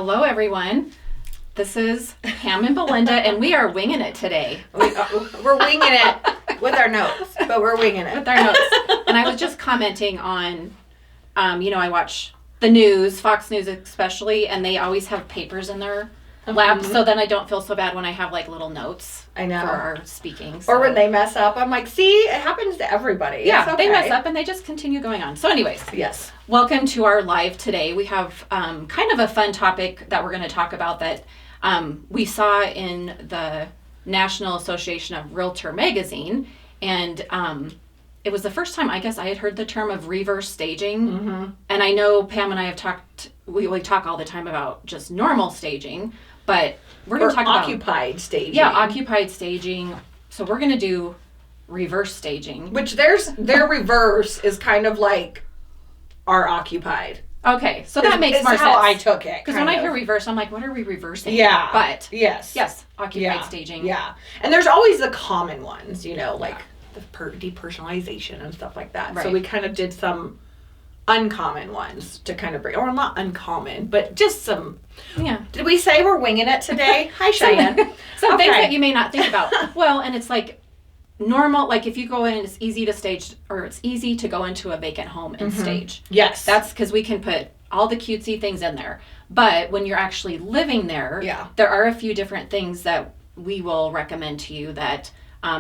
Hello, everyone. This is Pam and Belinda, and we are winging it today. We're winging it with our notes, but we're winging it. With our notes. And I was just commenting on, I watch the news, Fox News especially, and they always have papers in their lap, so then I don't feel so bad when I have like little notes I know. for our speaking. So. Or when they mess up, I'm like, see, it happens to everybody. Yeah, they mess up and they just continue going on. So anyways. Yes. Welcome to our live today. We have kind of a fun topic that we're going to talk about that we saw in the National Association of Realtor magazine, and it was the first time I guess I had heard the term of reverse staging. Mm-hmm. And I know Pam and I have talked, we talk all the time about just normal staging, but we're going to talk about occupied staging. Yeah, occupied staging. So we're going to do reverse staging. Which their reverse is kind of like our occupied. Okay, so that makes more sense. That's how I took it. Because when I hear reverse, I'm like, what are we reversing? Yeah. But yes, occupied staging. Yeah, and there's always the common ones, like the depersonalization and stuff like that. Right. So we kind of did some uncommon ones to kind of bring, or not uncommon, but just some. Yeah. Did we say we're winging it today? Hi, Cheyenne. Some things that you may not think about. Well, and it's like normal, like if you go in, it's easy to stage, or it's easy to go into a vacant home and stage. Yes. That's because we can put all the cutesy things in there. But when you're actually living there, yeah, there are a few different things that we will recommend to you that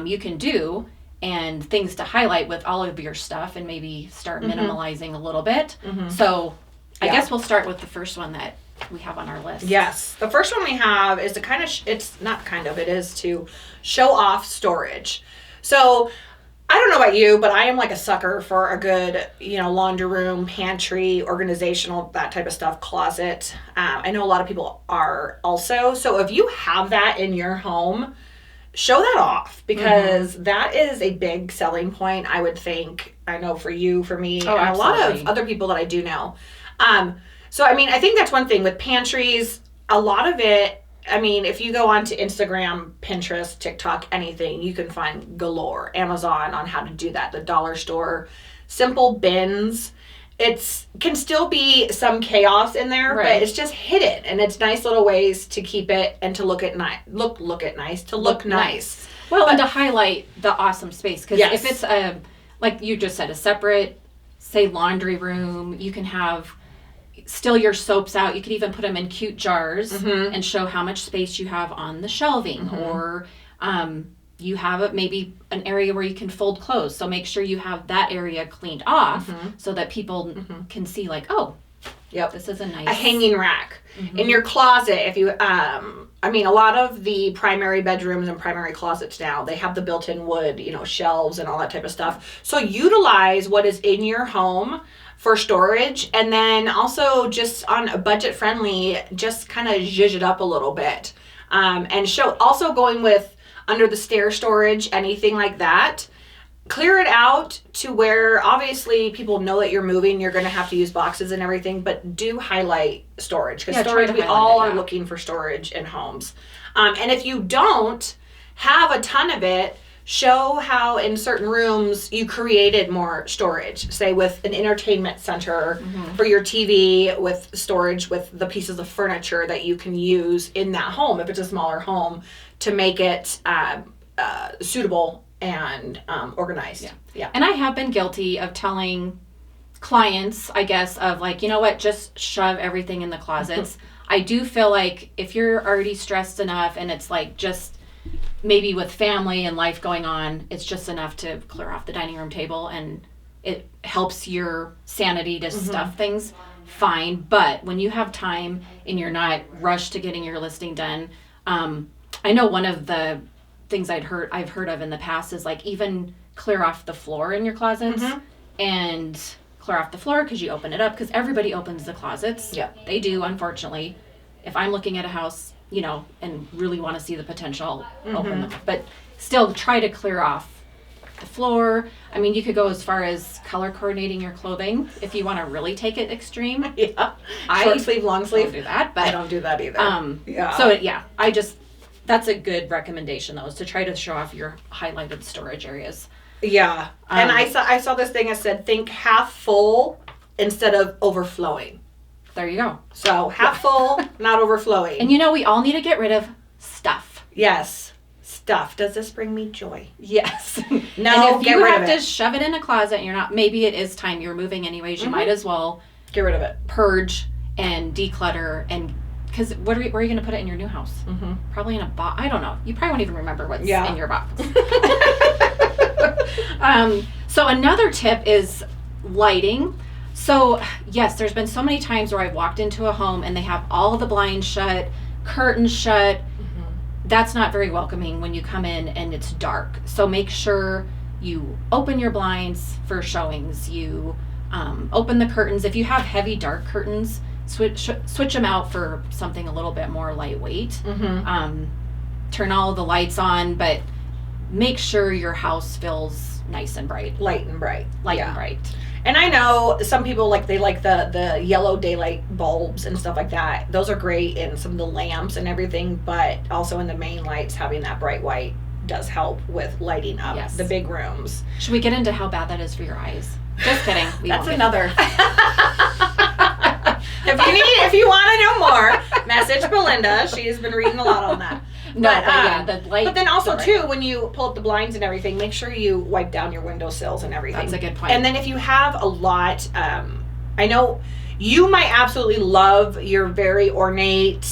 you can do, and things to highlight with all of your stuff, and maybe start minimalizing a little bit. So I guess we'll start with the first one that we have on our list. Yes. The first one we have is to it is to show off storage. So I don't know about you, but I am like a sucker for a good, laundry room, pantry, organizational, that type of stuff, closet. I know a lot of people are also. So if you have that in your home, show that off, because that is a big selling point, I would think. I know for you, for me, and a lot of other people that I do know. So, I think that's one thing with pantries. A lot of it, if you go onto Instagram, Pinterest, TikTok, anything, you can find galore. Amazon on how to do that. The dollar store, simple bins. It can still be some chaos in there, right, but it's just hidden, and it's nice little ways to keep it and to look nice. Well, and to highlight the awesome space, because if it's like you just said, a separate, say, laundry room, you can have still your soaps out. You could even put them in cute jars and show how much space you have on the shelving, or you have maybe an area where you can fold clothes. So make sure you have that area cleaned off so that people can see, like, oh, this is a hanging rack. In your closet. If you, a lot of the primary bedrooms and primary closets now, they have the built-in wood, shelves and all that type of stuff. So utilize what is in your home for storage, and then also just on a budget friendly, just kind of zhuzh it up a little bit, and show also going with under the stair storage, anything like that. Clear it out to where obviously people know that you're moving, you're going to have to use boxes and everything, but do highlight storage, because storage, we all are looking for storage in homes. And if you don't have a ton of it, show how in certain rooms you created more storage, say with an entertainment center for your TV, with storage with the pieces of furniture that you can use in that home, if it's a smaller home, to make it suitable and organized. Yeah. And I have been guilty of telling clients, I guess, of like, just shove everything in the closets. I do feel like if you're already stressed enough, and it's like just maybe with family and life going on, it's just enough to clear off the dining room table, and it helps your sanity to stuff things, fine. But when you have time and you're not rushed to getting your listing done, I know one of the things I've heard of in the past is like even clear off the floor in your closets, and clear off the floor because you open it up, because everybody opens the closets. Yeah, they do, unfortunately. If I'm looking at a house, and really want to see the potential, open them. But still try to clear off the floor. You could go as far as color coordinating your clothing if you want to really take it extreme. Yeah. Short sleeve, long sleeve. I don't do that, but I don't do that either. So that's a good recommendation though, is to try to show off your highlighted storage areas. Yeah. And I saw this thing that said, think half full instead of overflowing. There you go. So half full, not overflowing. And we all need to get rid of stuff. Yes. Stuff. Does this bring me joy? Yes. No, and if you have to shove it in a closet and you're not, maybe it is time you're moving anyways, you might as well get rid of it. Purge and declutter, and because where are you going to put it in your new house? Mm-hmm. Probably in a box. I don't know. You probably won't even remember what's in your box. So another tip is lighting. So yes, there's been so many times where I've walked into a home and they have all the blinds shut, curtains shut. Mm-hmm. That's not very welcoming when you come in and it's dark. So make sure you open your blinds for showings. You open the curtains. If you have heavy dark curtains, switch them out for something a little bit more lightweight. Mm-hmm. Turn all the lights on, but make sure your house feels nice and bright. Light and bright. And bright. And I know some people they like the yellow daylight bulbs and stuff like that. Those are great in some of the lamps and everything, but also in the main lights, having that bright white does help with lighting up the big rooms. Should we get into how bad that is for your eyes? Just kidding. That's another. If you want to know more, message Belinda. She's been reading a lot on that. The light. But then also too, when you pull up the blinds and everything, make sure you wipe down your windowsills and everything. That's a good point. And then if you have a lot, I know you might absolutely love your very ornate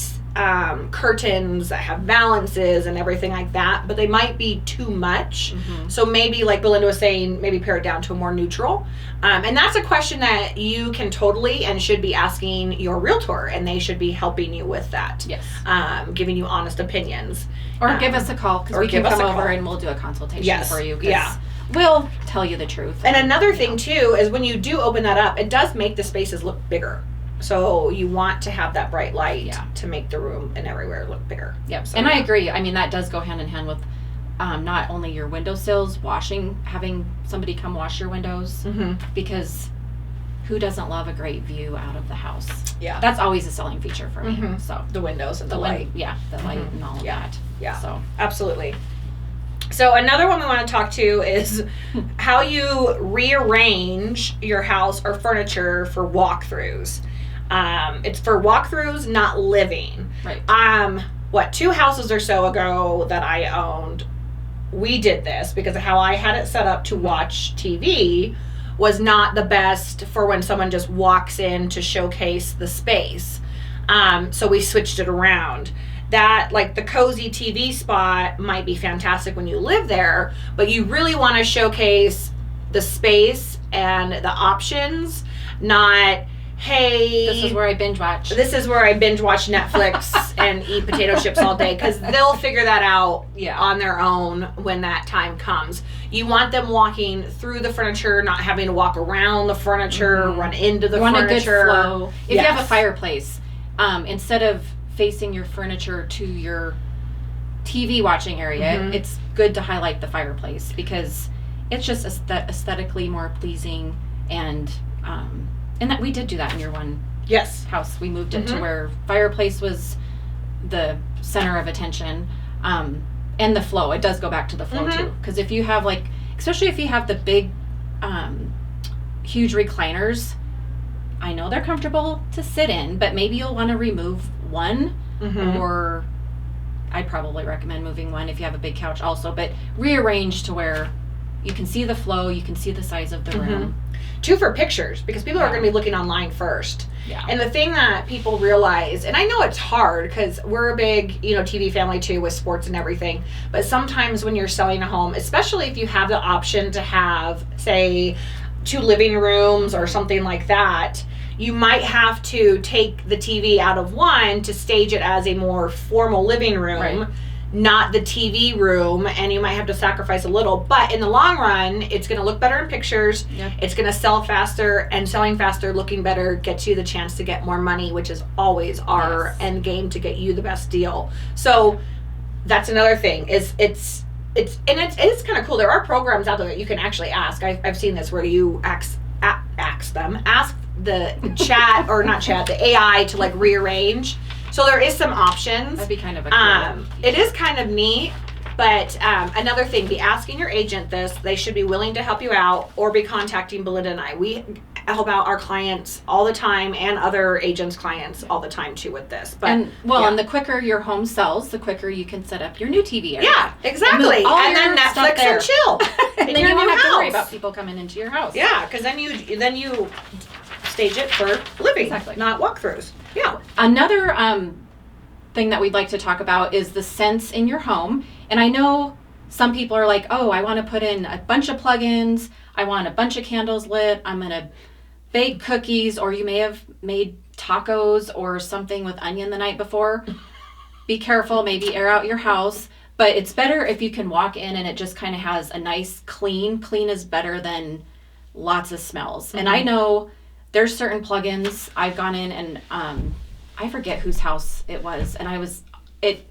curtains that have valances and everything like that, but they might be too much. Mm-hmm. So maybe, like Belinda was saying, maybe pare it down to a more neutral. And that's a question that you can totally and should be asking your realtor, and they should be helping you with that. Yes. Giving you honest opinions. Or give us a call, because we can come over and we'll do a consultation for you. Yeah. We'll tell you the truth. And another thing too is when you do open that up, it does make the spaces look bigger. So you want to have that bright light to make the room and everywhere look bigger. Yep. So, I agree. I mean, that does go hand in hand with not only your windowsills, having somebody come wash your windows, because who doesn't love a great view out of the house? Yeah. That's always a selling feature for me. Mm-hmm. So the windows and the light. The light and all of that. Yeah. So absolutely. So another one we want to talk to is how you rearrange your house or furniture for walkthroughs. It's for walkthroughs, not living. Right. 2 houses or so ago that I owned, we did this because of how I had it set up to watch TV was not the best for when someone just walks in to showcase the space. So we switched it around. That, like, the cozy TV spot might be fantastic when you live there, but you really want to showcase the space and the options, not, hey, this is where I binge watch. This is where I binge watch Netflix and eat potato chips all day, because they'll figure that out on their own when that time comes. You want them walking through the furniture, not having to walk around the furniture, run into the furniture. Want a good flow. If you have a fireplace, instead of facing your furniture to your TV watching area, it's good to highlight the fireplace, because it's just aesthetically more pleasing, and that we did do that in your one house. We moved it to where fireplace was the center of attention, and the flow. It does go back to the flow too, because if you have, like, especially if you have the big huge recliners, I know they're comfortable to sit in, but maybe you'll want to remove one, or I'd probably recommend moving one if you have a big couch also, but rearrange to where you can see the flow, you can see the size of the room. 2 for pictures, because people are going to be looking online first. Yeah. And the thing that people realize, and I know it's hard because we're a big, TV family too with sports and everything, but sometimes when you're selling a home, especially if you have the option to have, say, 2 living rooms or something like that, you might have to take the TV out of one to stage it as a more formal living room, not the TV room, and you might have to sacrifice a little. But in the long run, it's going to look better in pictures. Yep. It's going to sell faster, and selling faster, looking better, gets you the chance to get more money, which is always our end game, to get you the best deal. So that's another thing. It's kind of cool. There are programs out there that you can actually ask. I've seen this where you ask the chat, or not chat, the AI to, like, rearrange. So there is some options. That'd be kind of a cool it is kind of neat, but another thing, be asking your agent this. They should be willing to help you out, or be contacting Belinda and I. We help out our clients all the time and other agents' clients all the time too with this. But and the quicker your home sells, the quicker you can set up your new TV area. Yeah, exactly. And then Netflix and chill. And then you won't have to worry about people coming into your house. Yeah, because then you stage it for living, not walkthroughs. Yeah. Another thing that we'd like to talk about is the scents in your home. And I know some people are like, oh, I want to put in a bunch of plugins. I want a bunch of candles lit. I'm going to bake cookies, or you may have made tacos or something with onion the night before. Be careful, maybe air out your house. But it's better if you can walk in and it just kind of has a nice clean. Clean is better than lots of smells. And I know there's certain plugins I've gone in and I forget whose house it was. And it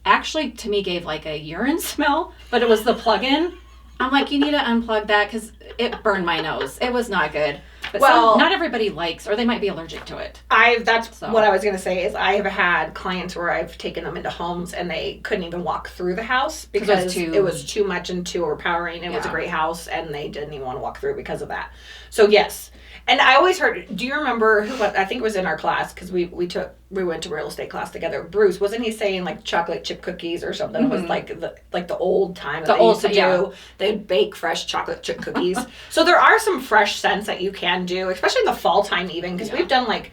actually to me gave like a urine smell, but it was the plug-in. I'm like, you need to unplug that because it burned my nose. It was not good. But not everybody likes, or they might be allergic to it. That's what I was going to say is I have had clients where I've taken them into homes and they couldn't even walk through the house because it was too much and too overpowering. It was a great house and they didn't even want to walk through because of that. So yes. And I always heard, do you remember I think it was in our class because we went to real estate class together. Bruce, wasn't he saying like chocolate chip cookies or something? It was like the old time that they used to do. They'd bake fresh chocolate chip cookies. So there are some fresh scents that you can do, especially in the fall time even, because we've done like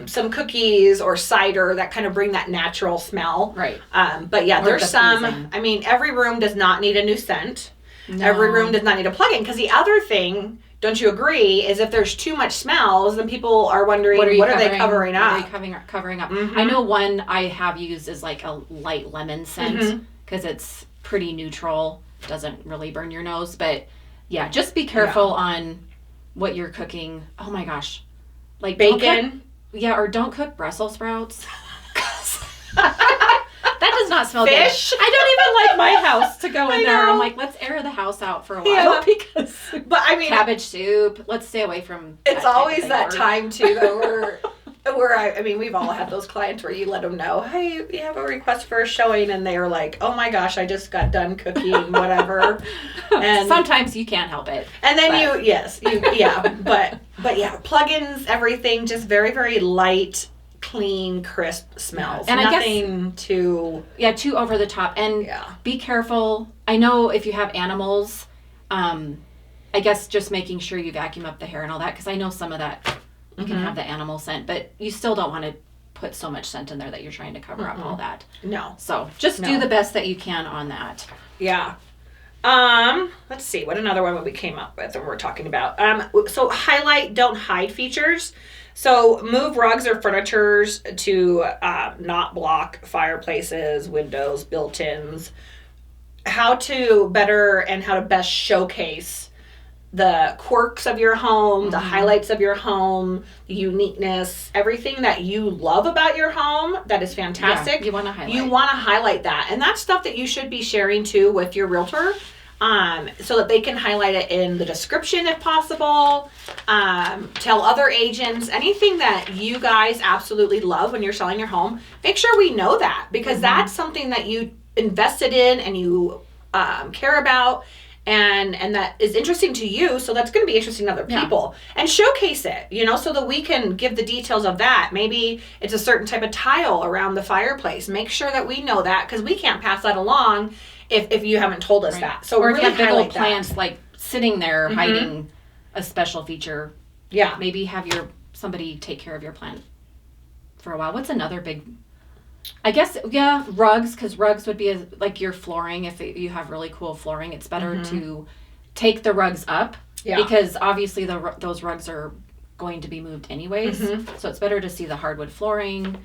some cookies or cider that kind of bring that natural smell. Right. But yeah, there's some, I mean, every room does not need a new scent. No. Every room does not need a plug-in, because the other thing, don't you agree, is if there's too much smells, then people are wondering, what are they covering up? What are they covering up? I know one I have used is like a light lemon scent, because it's pretty neutral, doesn't really burn your nose. But yeah, just be careful on what you're cooking. Oh my gosh. Like bacon? Or don't cook Brussels sprouts. That does not smell Fish? good. I don't even like my house to go in there. I'm like, let's air the house out for a while because but I mean, cabbage soup. Let's stay away from. It's always that time too, though, where I mean, we've all had those clients where you let them know, hey, we have a request for a showing, and they are like, oh my gosh, I just got done cooking, whatever. And sometimes you can't help it. And then but yeah, plugins, everything, just very, very light, clean, crisp smells. And nothing too over the top. And be careful. I know if you have animals, I guess just making sure you vacuum up the hair and all that, because I know some of that you can have the animal scent, but you still don't want to put so much scent in there that you're trying to cover up all that. No. So just do the best that you can on that. Yeah. Let's see what another one we came up with and we're talking about. So highlight, don't hide features. So move rugs or furnitures to not block fireplaces, windows, built-ins. How to best showcase the quirks of your home, the highlights of your home, the uniqueness, everything that you love about your home that is fantastic. Yeah, you want to highlight. You want to highlight that. And that's stuff that you should be sharing too with your realtor. So that they can highlight it in the description if possible. Tell other agents anything that you guys absolutely love when you're selling your home. Make sure we know that, because that's something that you invested in and you care about, and that is interesting to you. So that's going to be interesting to other people, and showcase it, so that we can give the details of that. Maybe it's a certain type of tile around the fireplace. Make sure that we know that, because we can't pass that along if you haven't told us that. So or really if you have big old plants plants like sitting there hiding a special feature. Yeah. Maybe have somebody take care of your plant for a while. What's another big? I guess rugs, because rugs would be like your flooring. If you have really cool flooring, it's better to take the rugs up because obviously those rugs are going to be moved anyways. So it's better to see the hardwood flooring.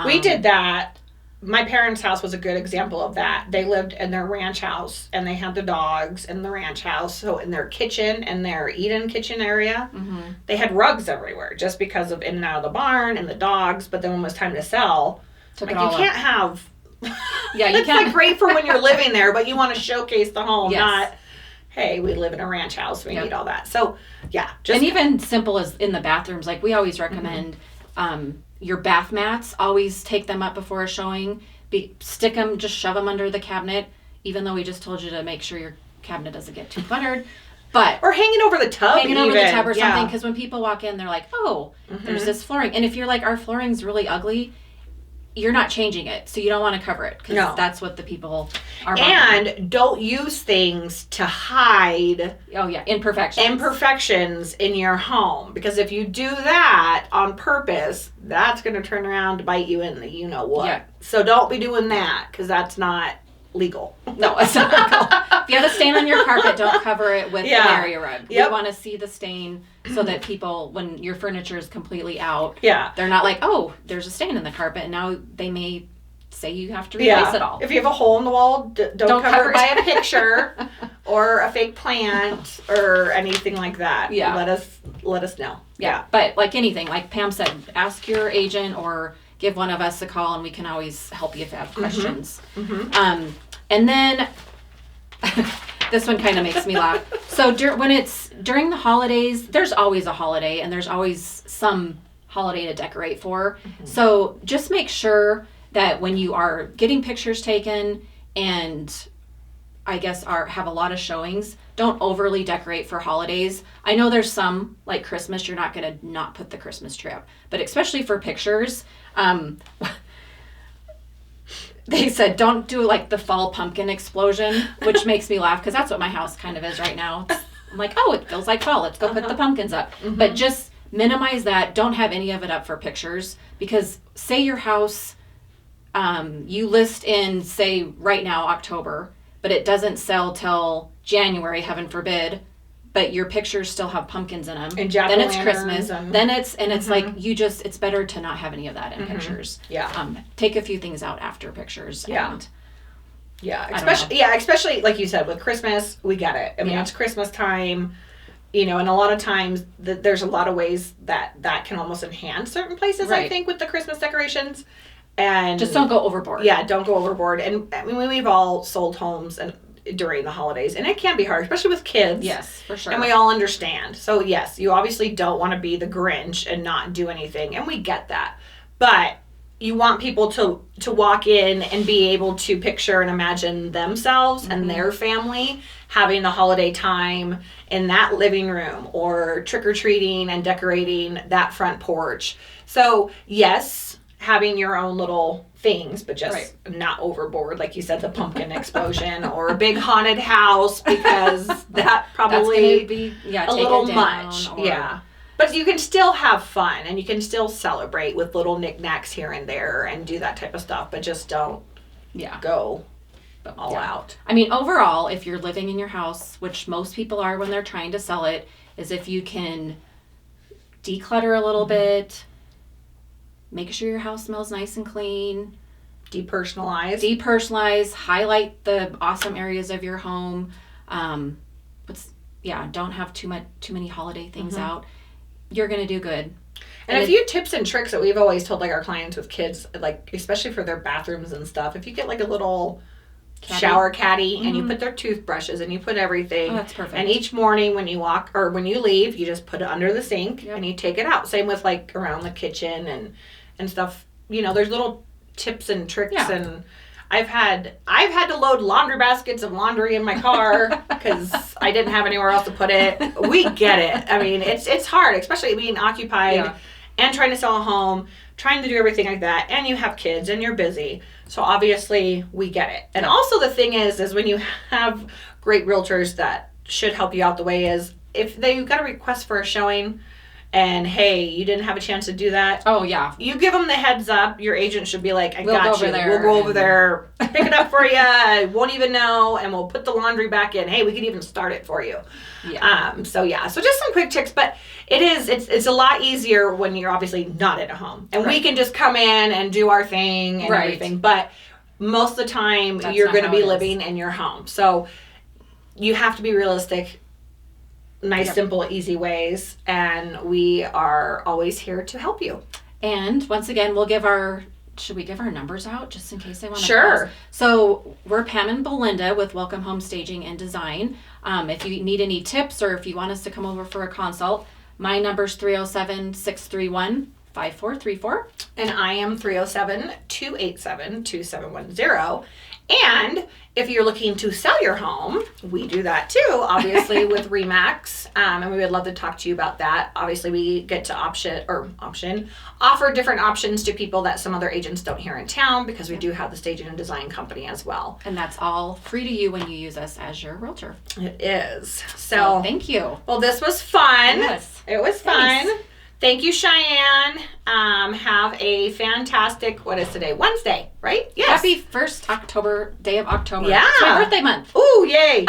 We did that. My parents' house was a good example of that. They lived in their ranch house, and they had the dogs in the ranch house. So in their kitchen and their eat-in kitchen area, they had rugs everywhere just because of in and out of the barn and the dogs. But then when it was time to sell, you can't have... it's like great for when you're living there, but you want to showcase the home, not, hey, we live in a ranch house, we need all that. So, and even simple as in the bathrooms, like we always recommend... your bath mats, always take them up before a showing. Stick them, just shove them under the cabinet, even though we just told you to make sure your cabinet doesn't get too cluttered. But or hanging over the tub, over the tub or yeah. something, because when people walk in, they're like, oh, there's this flooring. And if you're like, our flooring's really ugly, you're not changing it, so you don't want to cover it, because that's what the people are buying. And don't use things to hide imperfections in your home, because if you do that on purpose, that's going to turn around to bite you in the you-know-what. Yeah. So don't be doing that, because that's not legal. No, it's not legal. If you have a stain on your carpet, don't cover it with an area rug. Yep. We want to see the stain so that people, when your furniture is completely out, they're not like, oh, there's a stain in the carpet, and now they may say you have to replace it all. If you have a hole in the wall, don't cover it by a picture or a fake plant or anything like that. Yeah. Let us know. Yeah. But like anything, like Pam said, ask your agent or give one of us a call, and we can always help you if you have questions. Mm-hmm. And then this one kind of makes me laugh. So when it's during the holidays, there's always a holiday, and there's always some holiday to decorate for. Mm-hmm. So just make sure that when you are getting pictures taken and I guess have a lot of showings, don't overly decorate for holidays. I know there's some, like Christmas, you're not going to not put the Christmas tree up. But especially for pictures, they said don't do like the fall pumpkin explosion, which makes me laugh because that's what my house kind of is right now. I'm like, oh, it feels like fall. Let's go put the pumpkins up. Mm-hmm. But just minimize that. Don't have any of it up for pictures, because say your house, you list in, say, right now, October, but it doesn't sell till January, heaven forbid, but your pictures still have pumpkins in them. And then it's Christmas. Then it's like it's better to not have any of that in pictures. Yeah. Take a few things out after pictures. Yeah. And especially like you said with Christmas, we get it. I mean, it's Christmas time, and a lot of times there's a lot of ways that can almost enhance certain places. Right. I think with the Christmas decorations. And just don't go overboard. Yeah, don't go overboard. And I mean, we've all sold homes during the holidays, and it can be hard, especially with kids. Yes, for sure. And we all understand. So yes, you obviously don't want to be the Grinch and not do anything, and we get that. But you want people to walk in and be able to picture and imagine themselves and their family having the holiday time in that living room, or trick-or-treating and decorating that front porch. So yes, having your own little things, but just not overboard, like you said, the pumpkin explosion or a big haunted house, because that probably be a little much. Yeah. But you can still have fun, and you can still celebrate with little knickknacks here and there and do that type of stuff, but just don't go all out. I mean, overall, if you're living in your house, which most people are when they're trying to sell it, is if you can declutter a little bit, make sure your house smells nice and clean. Depersonalize. Highlight the awesome areas of your home. Don't have too many holiday things out. You're gonna do good. And a few tips and tricks that we've always told like our clients with kids, like especially for their bathrooms and stuff. If you get like a little shower caddy and you put their toothbrushes and you put everything. Oh, that's perfect. And each morning when you walk or when you leave, you just put it under the sink and you take it out. Same with like around the kitchen and stuff. There's little tips and tricks, and I've had to load laundry baskets of laundry in my car because I didn't have anywhere else to put it. We get it. I mean, it's hard, especially being occupied and trying to sell a home, trying to do everything like that, and you have kids and you're busy. So obviously we get it. And also the thing is when you have great realtors that should help you out the way is if they've got a request for a showing, and hey, you didn't have a chance to do that. Oh, yeah. You give them the heads up. Your agent should be like, I got you. We'll go over there, pick it up for you. Won't even know, and we'll put the laundry back in. Hey, we could even start it for you. Yeah. So just some quick tips, but it's a lot easier when you're obviously not at a home. And we can just come in and do our thing and everything. But most of the time, you're going to be living in your home. So you have to be realistic. Nice, simple, easy ways, and we are always here to help you. And once again, should we give our numbers out just in case they want to Sure. Pause? So we're Pam and Belinda with Welcome Home Staging and Design. If you need any tips or if you want us to come over for a consult, my number's 307-631-5600. 5434. And I am 307-287-2710. And if you're looking to sell your home, we do that too, obviously, with REMAX. And we would love to talk to you about that. Obviously, we get to offer different options to people that some other agents don't here in town, because we do have the staging and design company as well. And that's all free to you when you use us as your realtor. It is. So thank you. Well, this was fun. Yes. It was fun. Thank you, Cheyenne. Have a fantastic, what is today? Wednesday, right? Yes. Happy first day of October. Yeah. It's my birthday month. Ooh, yay.